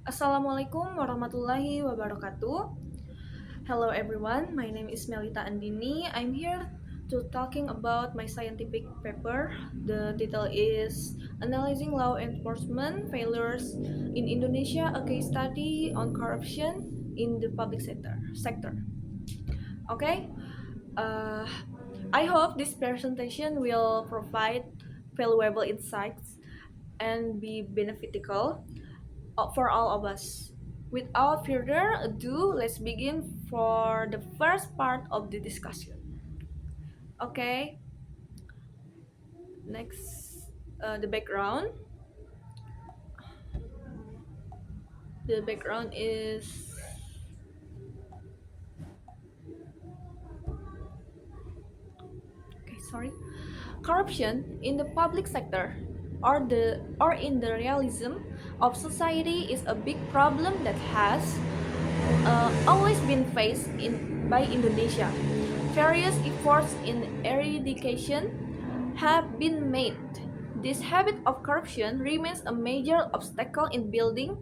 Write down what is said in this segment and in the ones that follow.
Assalamualaikum warahmatullahi wabarakatuh. Hello everyone, my name is Melita Andini. I'm here to talking about my scientific paper. The title is Analyzing Law Enforcement Failures in Indonesia, a case study on corruption in the public sector. Okay, uh, I hope this presentation will provide valuable insights and be beneficial for all of us. Without further ado, let's begin for the first part of the discussion. Okay, next, the background. The background is okay. Sorry, corruption in the public sector or in the realism of society is a big problem that has always been faced by Indonesia. Various efforts in eradication have been made. This habit of corruption remains a major obstacle in building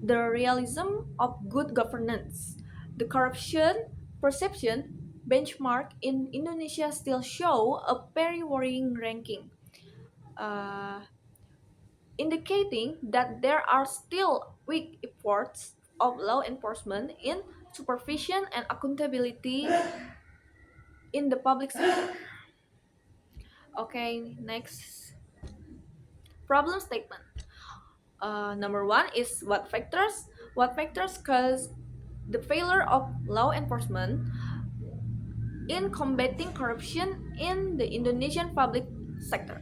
the realism of good governance. The corruption perception benchmark in Indonesia still show a very worrying ranking, uh, indicating that there are still weak efforts of law enforcement in supervision and accountability in the public sector. Okay, next problem statement. Number one is what factors cause the failure of law enforcement in combating corruption in the Indonesian public sector.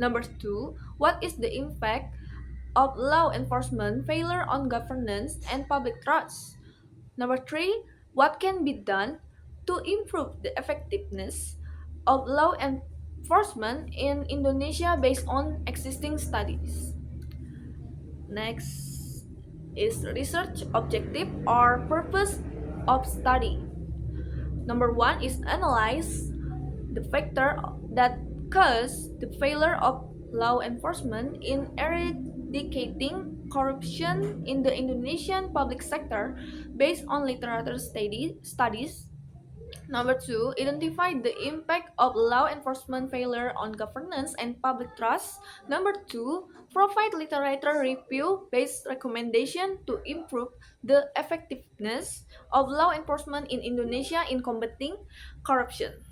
Number two, what is the impact of law enforcement failure on governance and public trust? Number three, what can be done to improve the effectiveness of law enforcement in Indonesia based on existing studies? Next is research objective or purpose of study. Number one is analyze the factor that cause the failure of law enforcement in eradicating corruption in the Indonesian public sector based on literature studies. Number two, identify the impact of law enforcement failure on governance and public trust. Number two, provide literature review based recommendation to improve the effectiveness of law enforcement in Indonesia in combating corruption.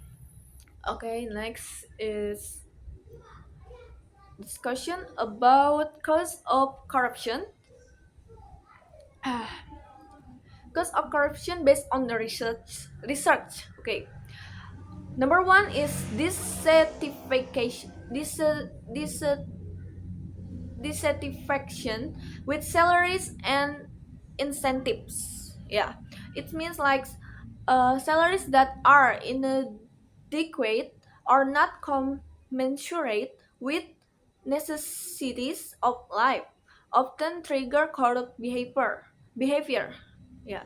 Okay, next is discussion about cause of corruption. Cause of corruption based on the research. Okay, number one is dissatisfaction. Dissatisfaction with salaries and incentives. Yeah, it means like salaries that are inadequate or not commensurate with necessities of life, often trigger corrupt behavior. Yeah.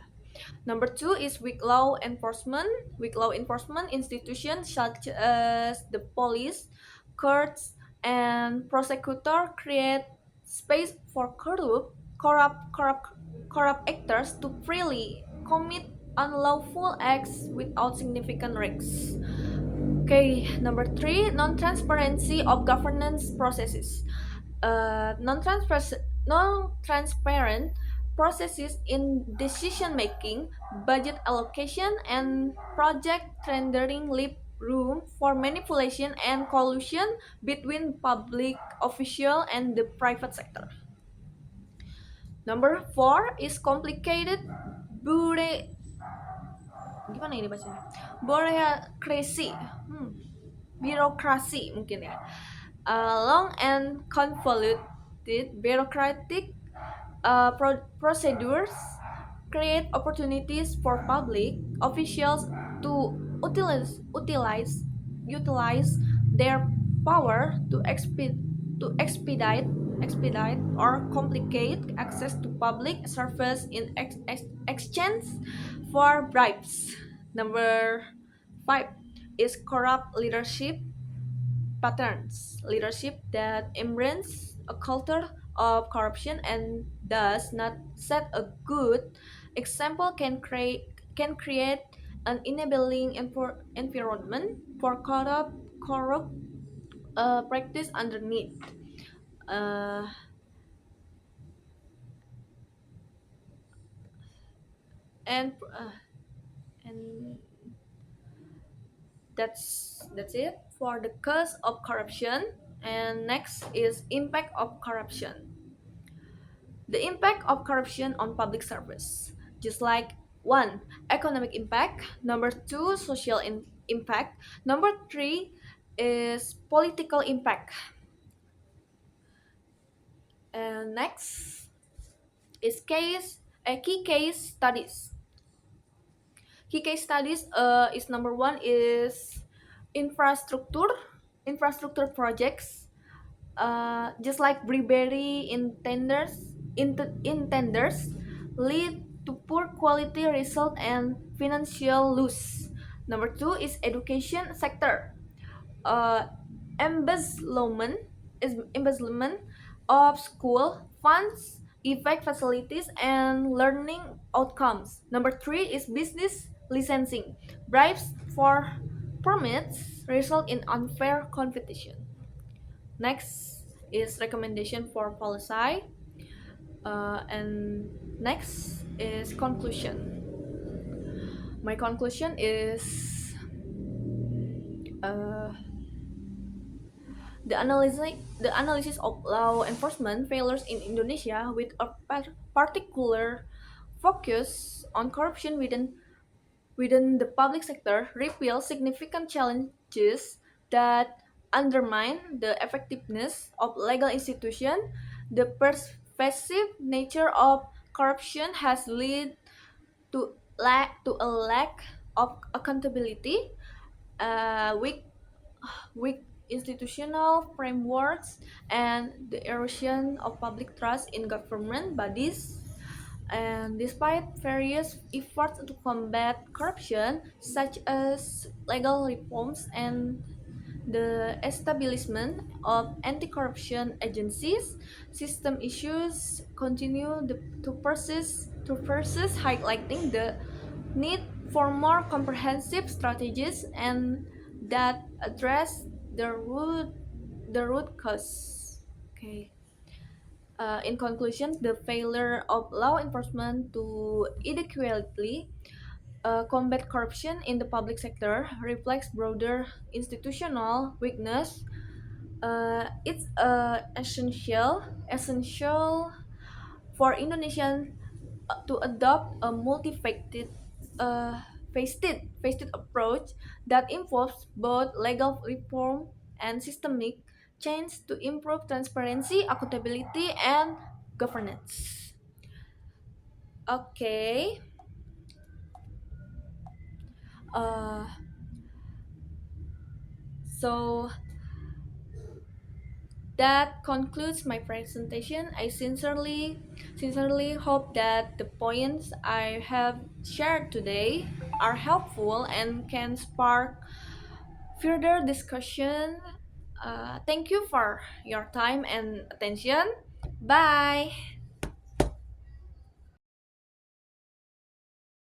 Number two is weak law enforcement. Weak law enforcement institutions such as the police, courts, and prosecutor create space for corrupt actors to freely commit unlawful acts without significant risks. Okay, number three, non-transparency of governance processes. Non-transparent processes in decision making, budget allocation, and project tendering leave room for manipulation and collusion between public official and the private sector. Number four is complicated bure gimana ini bacanya? Bureaucracy. Birokrasi mungkin ya. Long and convoluted bureaucratic procedures create opportunities for public officials to utilize their power to expedite or complicate access to public service in exchange for bribes. Number five is corrupt leadership patterns. Leadership that embrace a culture of corruption and does not set a good example can create an enabling environment for corrupt practice underneath. Uh, and uh, and that's it for the cause of corruption. And next is impact of corruption. The impact of corruption on public service, just like one, economic impact, number two, social impact, number three is political impact. And next is key case studies. Key case studies is number one is infrastructure infrastructure projects, just like bribery in tenders lead to poor quality result and financial loss. Number two is education sector. uh, embezzlement embezzlement of school funds effect facilities and learning outcomes. Number three is business licensing. Bribes for permits result in unfair competition. Next is recommendation for policy. And next is conclusion. My conclusion is uh, the analysis of law enforcement failures in Indonesia with a particular focus on corruption within the public sector reveals significant challenges that undermine the effectiveness of legal institutions. The pervasive nature of corruption has led to a lack of accountability, weak institutional frameworks, and the erosion of public trust in government bodies. And despite various efforts to combat corruption, such as legal reforms and the establishment of anti-corruption agencies, system issues continue to persist, highlighting the need for more comprehensive strategies and that address the root cause. Okay. In conclusion, the failure of law enforcement to adequately combat corruption in the public sector reflects broader institutional weakness. It's essential for Indonesian to adopt a uh, faceted approach that involves both legal reform and systemic change to improve transparency, accountability, and governance. Okay, uh, so that concludes my presentation. I sincerely hope that the points I have shared today are helpful and can spark further discussion. Thank you for your time and attention. Bye.